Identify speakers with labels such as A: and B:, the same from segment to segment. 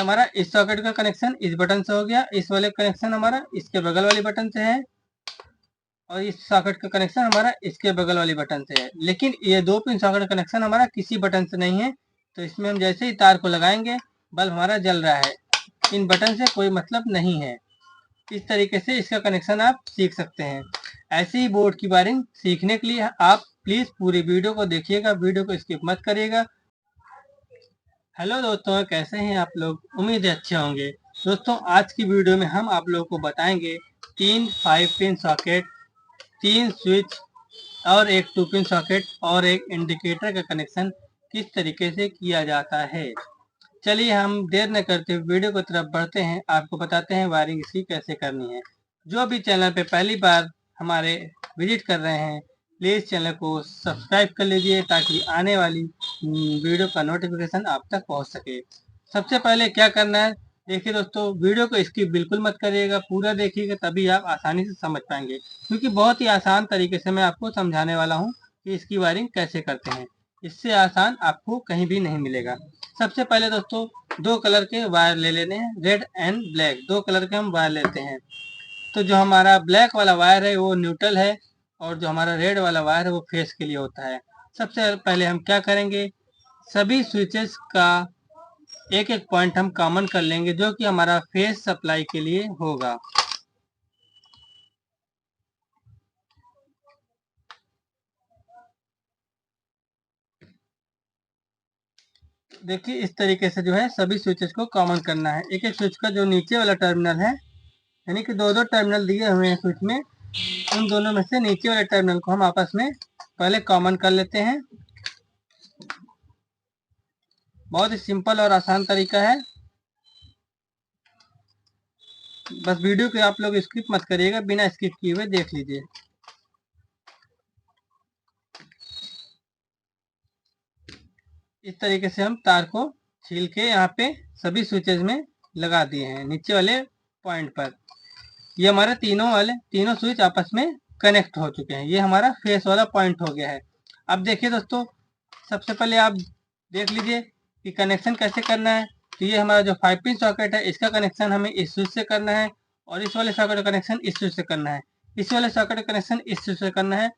A: हमारा इस सॉकेट का कनेक्शन इस बटन से हो गया, इस वाले कनेक्शन हमारा इसके बगल वाली बटन से है, और इस सॉकेट का कनेक्शन हमारा इसके बगल वाली बटन से है। लेकिन ये 2 पिन सॉकेट का कनेक्शन हमारा किसी बटन से नहीं है, तो इसमें हम जैसे ही तार को लगाएंगे बल्ब हमारा जल रहा है, इन बटन से कोई मतलब नहीं है। इस तरीके से इसका कनेक्शन आप सीख सकते हैं। ऐसे ही बोर्ड की वायरिंग सीखने के लिए आप प्लीज़ पूरी वीडियो को देखिएगा, वीडियो को स्किप मत करिएगा। हेलो दोस्तों, कैसे हैं आप लोग? उम्मीद है अच्छे होंगे। दोस्तों, आज की वीडियो में हम आप लोगों को बताएंगे 3 5 पिन सॉकेट, 3 स्विच और एक 2 पिन सॉकेट और एक इंडिकेटर का कनेक्शन किस तरीके से किया जाता है। चलिए हम देर न करते हुए वीडियो की तरफ बढ़ते हैं, आपको बताते हैं वायरिंग इसकी कैसे करनी है। जो भी चैनल पे पहली बार हमारे विजिट कर रहे हैं, प्लीज़ चैनल को सब्सक्राइब कर लीजिए ताकि आने वाली वीडियो का नोटिफिकेशन आप तक पहुंच सके। सबसे पहले क्या करना है, देखिए दोस्तों, वीडियो को स्किप बिल्कुल मत करिएगा, पूरा देखिएगा, तभी आप आसानी से समझ पाएंगे, क्योंकि बहुत ही आसान तरीके से मैं आपको समझाने वाला हूँ कि इसकी वायरिंग कैसे करते हैं। इससे आसान आपको कहीं भी नहीं मिलेगा। सबसे पहले दोस्तों 2 कलर के वायर ले लेने हैं, रेड एंड ब्लैक, 2 कलर के हम वायर लेते हैं। तो जो हमारा ब्लैक वाला वायर है वो न्यूट्रल है, और जो हमारा रेड वाला वायर है वो फेस के लिए होता है। सबसे पहले हम क्या करेंगे, सभी स्विचेस का एक एक पॉइंट हम कॉमन कर लेंगे, जो कि हमारा फेस सप्लाई के लिए होगा। देखिए इस तरीके से जो है सभी स्विचेस को कॉमन करना है। एक एक स्विच का जो नीचे वाला टर्मिनल है, यानी कि 2 टर्मिनल दिए हुए हैं स्विच में, उन दोनों में से नीचे वाले टर्मिनल को हम आपस में पहले कॉमन कर लेते हैं। बहुत ही सिंपल और आसान तरीका है, बस वीडियो को आप लोग स्किप मत करिएगा, बिना स्किप किए हुए देख लीजिए। इस तरीके से हम तार को छील के यहाँ पे सभी स्विचेस में लगा दिए हैं नीचे वाले पॉइंट पर। ये हमारे तीनों स्विच आपस में कनेक्ट हो चुके हैं। ये हमारा फेस वाला पॉइंट हो गया है। अब देखिए दोस्तों, सबसे पहले आप देख लीजिए कि कनेक्शन कैसे करना है। तो ये हमारा जो 5 पिन सॉकेट है, इसका कनेक्शन हमें इस स्विच से करना है, और इस वाले सॉकेट का कनेक्शन इस स्विच से करना है, इस वाले सॉकेट का कनेक्शन इस स्विच से करना है।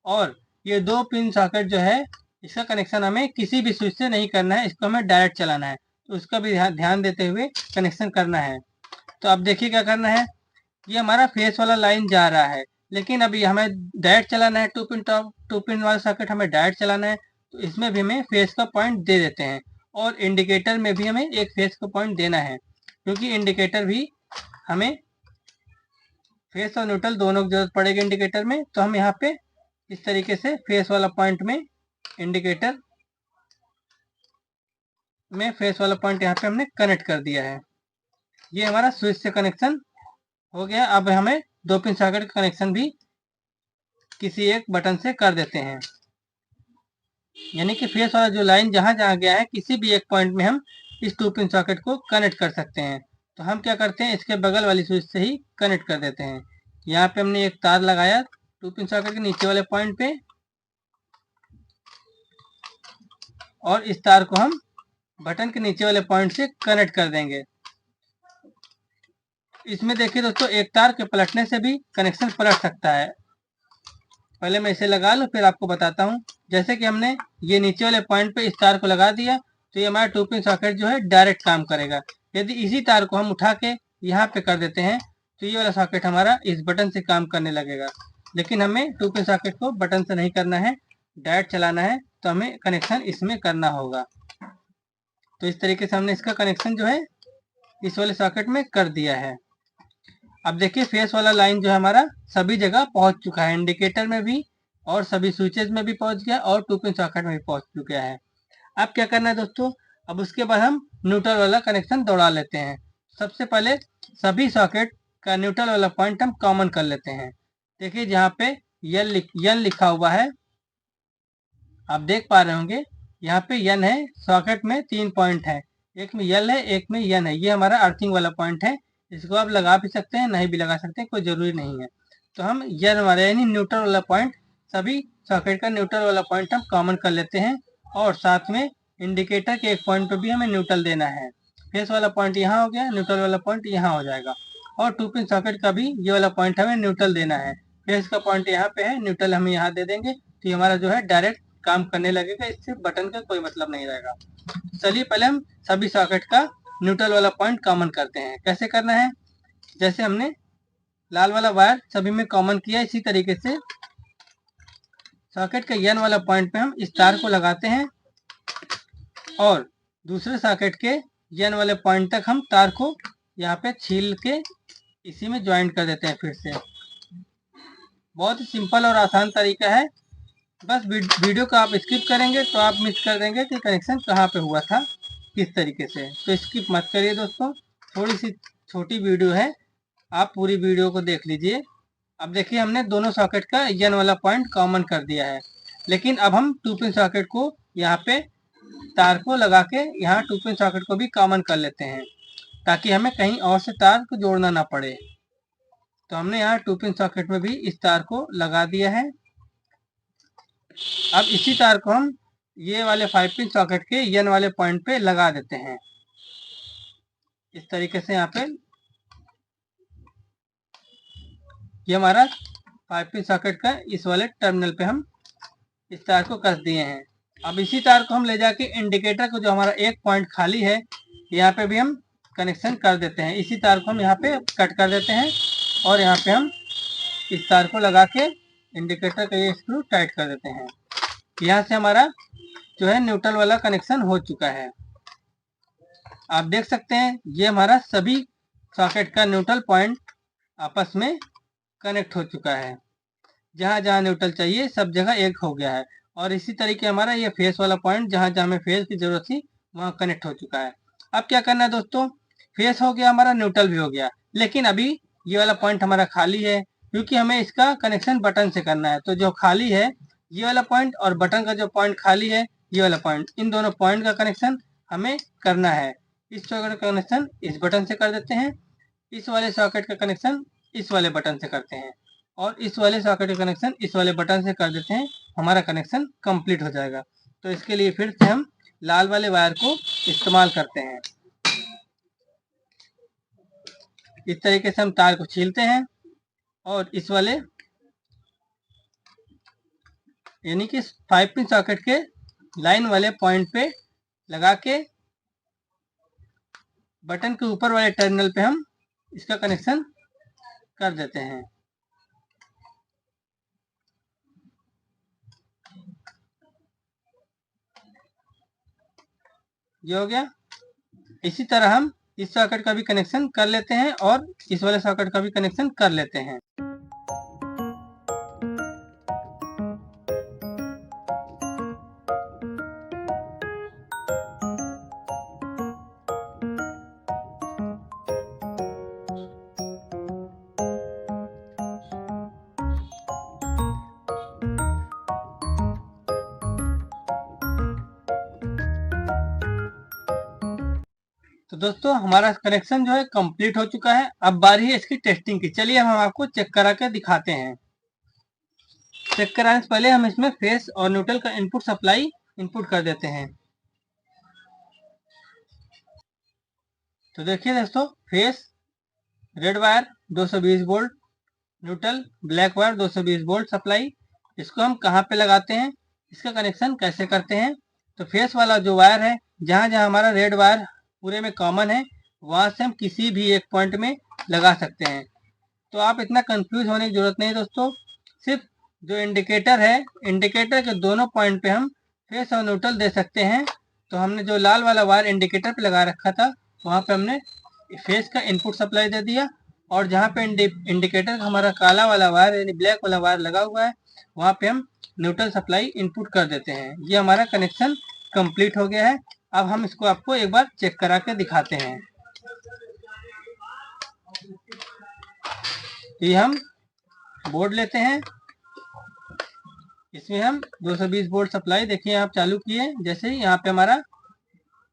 A: और ये 2 पिन सॉकेट जो है, इसका कनेक्शन हमें किसी भी स्विच से नहीं करना है, इसको हमें डायरेक्ट चलाना है, तो इसका भी ध्यान देते हुए कनेक्शन करना है। तो अब देखिए क्या करना है, ये हमारा फेस वाला लाइन जा रहा है, लेकिन अभी हमें डायरेक्ट चलाना है। 2 पिन वाला सॉकेट हमें डायरेक्ट चलाना है, तो इसमें भी हमें फेस का पॉइंट दे देते हैं, और इंडिकेटर में भी हमें एक फेस का पॉइंट देना है, क्योंकि इंडिकेटर भी हमें फेस और न्यूट्रल दोनों की जरूरत पड़ेगी इंडिकेटर में। तो हम यहाँ पे इस तरीके से फेस वाला पॉइंट में इंडिकेटर में फेस वाला पॉइंट यहाँ पे हमने कनेक्ट कर दिया है। ये हमारा स्विच से कनेक्शन हो गया। अब हमें 2 पिन सॉकेट का कनेक्शन भी किसी एक बटन से कर देते हैं, यानी कि फेस वाला जो लाइन जहां जहां गया है, किसी भी एक पॉइंट में हम इस 2 पिन सॉकेट को कनेक्ट कर सकते हैं। तो हम क्या करते हैं, इसके बगल वाली स्विच से ही कनेक्ट कर देते हैं। यहाँ पे हमने एक तार लगाया 2 पिन सॉकेट के नीचे वाले पॉइंट पे, और इस तार को हम बटन के नीचे वाले पॉइंट से कनेक्ट कर देंगे। इसमें देखिए दोस्तों, एक तार के पलटने से भी कनेक्शन पलट सकता है। पहले मैं इसे लगा लूँ, फिर आपको बताता हूँ। जैसे कि हमने ये नीचे वाले पॉइंट पे इस तार को लगा दिया, तो ये हमारा 2 पिन सॉकेट जो है डायरेक्ट काम करेगा। यदि इसी तार को हम उठा के यहाँ पे कर देते हैं, तो ये वाला सॉकेट हमारा इस बटन से काम करने लगेगा। लेकिन हमें 2 पिन सॉकेट को बटन से नहीं करना है, डायरेक्ट चलाना है, तो हमें कनेक्शन इसमें करना होगा। तो इस तरीके से हमने इसका कनेक्शन जो है इस वाले सॉकेट में कर दिया है। अब देखिए फेस वाला लाइन जो है हमारा सभी जगह पहुंच चुका है, इंडिकेटर में भी, और सभी स्विचेस में भी पहुंच गया, और 2 पिन सॉकेट में भी पहुंच चुका है। अब क्या करना है दोस्तों, अब उसके बाद हम न्यूट्रल वाला कनेक्शन दौड़ा लेते हैं। सबसे पहले सभी सॉकेट का न्यूट्रल वाला पॉइंट हम कॉमन कर लेते हैं। देखिए जहाँ पे यन लिखा हुआ है, आप देख पा रहे होंगे, यहाँ पे यन है। सॉकेट में 3 पॉइंट है, एक में यल है, एक में यन है। ये हमारा अर्थिंग वाला पॉइंट है। इसको आप लगा भी सकते हैं, नहीं भी लगा सकते हैं, कोई जरूरी नहीं है। तो हम यन वाला यानी न्यूट्रल वाला पॉइंट, सभी सॉकेट का न्यूट्रल वाला पॉइंट हम कॉमन कर लेते हैं, और साथ में इंडिकेटर के एक पॉइंट पर भी हमें न्यूट्रल देना है। फेस वाला पॉइंट यहाँ हो गया, न्यूट्रल वाला पॉइंट यहाँ हो जाएगा। और 2 पिन सॉकेट का भी ये वाला पॉइंट हमें न्यूट्रल देना है। फेस का पॉइंट यहाँ पे है, न्यूट्रल हम यहाँ दे देंगे, तो हमारा जो है डायरेक्ट काम करने लगेगा, इससे बटन का कोई मतलब नहीं रहेगा। चलिए पहले हम सभी सॉकेट का न्यूट्रल वाला पॉइंट कॉमन करते हैं। कैसे करना है, जैसे हमने लाल वाला वायर सभी में कॉमन किया, इसी तरीके से सॉकेट के एन वाला पॉइंट पे हम इस तार को लगाते हैं और दूसरे सॉकेट के एन वाले पॉइंट तक हम तार को यहाँ पे छील के इसी में ज्वाइंट कर देते हैं। फिर से बहुत ही सिंपल और आसान तरीका है, बस वीडियो को आप स्किप करेंगे तो आप मिस कर देंगे कि कनेक्शन कहाँ पे हुआ था, किस तरीके से। तो स्किप मत करिए दोस्तों, थोड़ी सी छोटी वीडियो है, आप पूरी वीडियो को देख लीजिए। अब देखिए हमने दोनों सॉकेट का एन वाला पॉइंट कॉमन कर दिया है, लेकिन अब हम 2 पिन सॉकेट को यहाँ पे तार को लगा के यहाँ 2 पिन सॉकेट को भी कॉमन कर लेते हैं, ताकि हमें कहीं और से तार को जोड़ना ना पड़े। तो हमने यहाँ 2 पिन सॉकेट में भी इस तार को लगा दिया है। अब इसी तार को हम ये वाले 5 पिन सॉकेट के एन वाले पॉइंट पे लगा देते हैं, इस तरीके से। यहाँ पे ये हमारा 5 पिन सॉकेट का इस वाले टर्मिनल पे हम इस तार को कस दिए हैं। अब इसी तार को हम ले जाके इंडिकेटर को, जो हमारा एक पॉइंट खाली है, यहाँ पे भी हम कनेक्शन कर देते हैं। इसी तार को हम यहाँ पे कट कर देते हैं और यहाँ पे हम इस तार को लगा के इंडिकेटर का ये स्क्रू टाइट कर देते हैं। यहाँ से हमारा जो है न्यूट्रल वाला कनेक्शन हो चुका है। आप देख सकते हैं ये हमारा सभी सॉकेट का न्यूट्रल पॉइंट आपस में कनेक्ट हो चुका है। जहाँ जहाँ न्यूट्रल चाहिए सब जगह एक हो गया है। और इसी तरीके हमारा ये फेस वाला पॉइंट, जहाँ जहाँ हमें फेस की जरूरत थी वहाँ कनेक्ट हो चुका है। अब क्या करना है दोस्तों, फेस हो गया हमारा, न्यूट्रल भी हो गया, लेकिन अभी ये वाला पॉइंट हमारा खाली है, क्योंकि हमें इसका कनेक्शन बटन से करना है। तो जो खाली है ये वाला पॉइंट और बटन का जो पॉइंट खाली है ये वाला पॉइंट, इन दोनों पॉइंट का कनेक्शन हमें करना है। इस सॉकेट का कनेक्शन इस बटन से कर देते हैं, इस वाले सॉकेट का कनेक्शन इस वाले बटन से करते हैं, और इस वाले सॉकेट का कनेक्शन इस वाले बटन से कर देते हैं। हमारा कनेक्शन कंप्लीट हो जाएगा। तो इसके लिए फिर से हम लाल वाले वायर को इस्तेमाल करते हैं। इस तरीके से हम तार को छीलते हैं और इस वाले यानी कि 5 पिन सॉकेट के लाइन वाले पॉइंट पे लगा के बटन के ऊपर वाले टर्मिनल पे हम इसका कनेक्शन कर देते हैं। ये हो गया। इसी तरह हम इस सॉकेट का भी कनेक्शन कर लेते हैं और इस वाले सॉकेट का भी कनेक्शन कर लेते हैं। तो दोस्तों हमारा कनेक्शन जो है कंप्लीट हो चुका है। अब बारी है इसकी टेस्टिंग की। चलिए हम आपको चेक करा के दिखाते हैं। चेक कराने से पहले हम इसमें फेस और न्यूट्रल का इनपुट सप्लाई इनपुट कर देते हैं। तो देखिए दोस्तों, face red wire 220 volt, neutral black wire 220 volt supply. इसको हम कहाँ पे लगाते हैं, इसका कनेक्शन कैसे करते हैं। तो फेस वाला जो वायर है, जहाँ जहाँ हमारा रेड वायर पूरे में कॉमन है, वहाँ से हम किसी भी एक पॉइंट में लगा सकते हैं। तो आप इतना कंफ्यूज होने की जरूरत नहीं दोस्तों, सिर्फ जो इंडिकेटर है, इंडिकेटर के दोनों पॉइंट पे हम फेस और न्यूट्रल दे सकते हैं। तो हमने जो लाल वाला वायर इंडिकेटर पे लगा रखा था, वहाँ पे हमने फेस का इनपुट सप्लाई दे दिया, और जहाँ पे इंडिकेटर का हमारा काला वाला वायर यानी ब्लैक वाला वायर लगा हुआ है, वहाँ पे हम न्यूट्रल सप्लाई इनपुट कर देते हैं। ये हमारा कनेक्शन कंप्लीट हो गया है। अब हम इसको आपको एक बार चेक करा के दिखाते हैं। ये हम बोर्ड लेते हैं, इसमें हम 220 वोल्ट सप्लाई देखिए आप चालू किए, जैसे ही यहाँ पे हमारा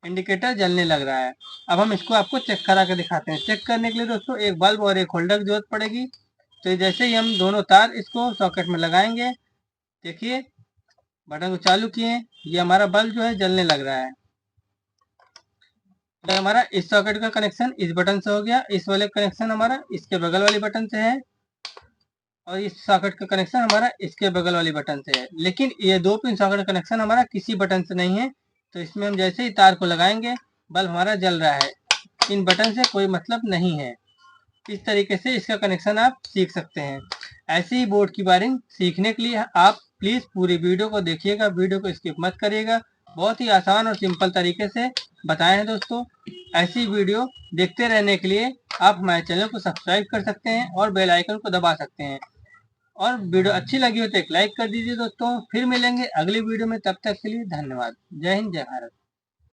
A: इंडिकेटर जलने लग रहा है। अब हम इसको आपको चेक करा के दिखाते हैं। चेक करने के लिए दोस्तों एक बल्ब और एक होल्डर की जरूरत पड़ेगी। तो जैसे ही हम दोनों तार इसको सॉकेट में लगाएंगे, देखिए बटन को चालू किए, ये हमारा बल्ब जो है जलने लग रहा है। हमारा इस सॉकेट का कनेक्शन इस बटन से हो गया, इस वाले कनेक्शन हमारा इसके बगल वाली बटन से है, और इस सॉकेट का कनेक्शन हमारा इसके बगल वाली बटन से है। लेकिन ये 2 पिन सॉकेट का कनेक्शन हमारा किसी बटन से नहीं है, तो इसमें हम जैसे ही तार को लगाएंगे बल्ब हमारा जल रहा है, इन बटन से कोई मतलब नहीं है। इस तरीके से इसका कनेक्शन आप सीख सकते हैं। ऐसे ही बोर्ड की वायरिंग सीखने के लिए आप प्लीज़ पूरी वीडियो को देखिएगा, वीडियो को स्किप मत करिएगा। बहुत ही आसान और सिंपल तरीके से बताए हैं दोस्तों। ऐसी वीडियो देखते रहने के लिए आप हमारे चैनल को सब्सक्राइब कर सकते हैं और बेल आइकन को दबा सकते हैं। और वीडियो अच्छी लगी हो तो एक लाइक कर दीजिए दोस्तों। फिर मिलेंगे अगली वीडियो में, तब तक के लिए धन्यवाद। जय हिंद, जय भारत।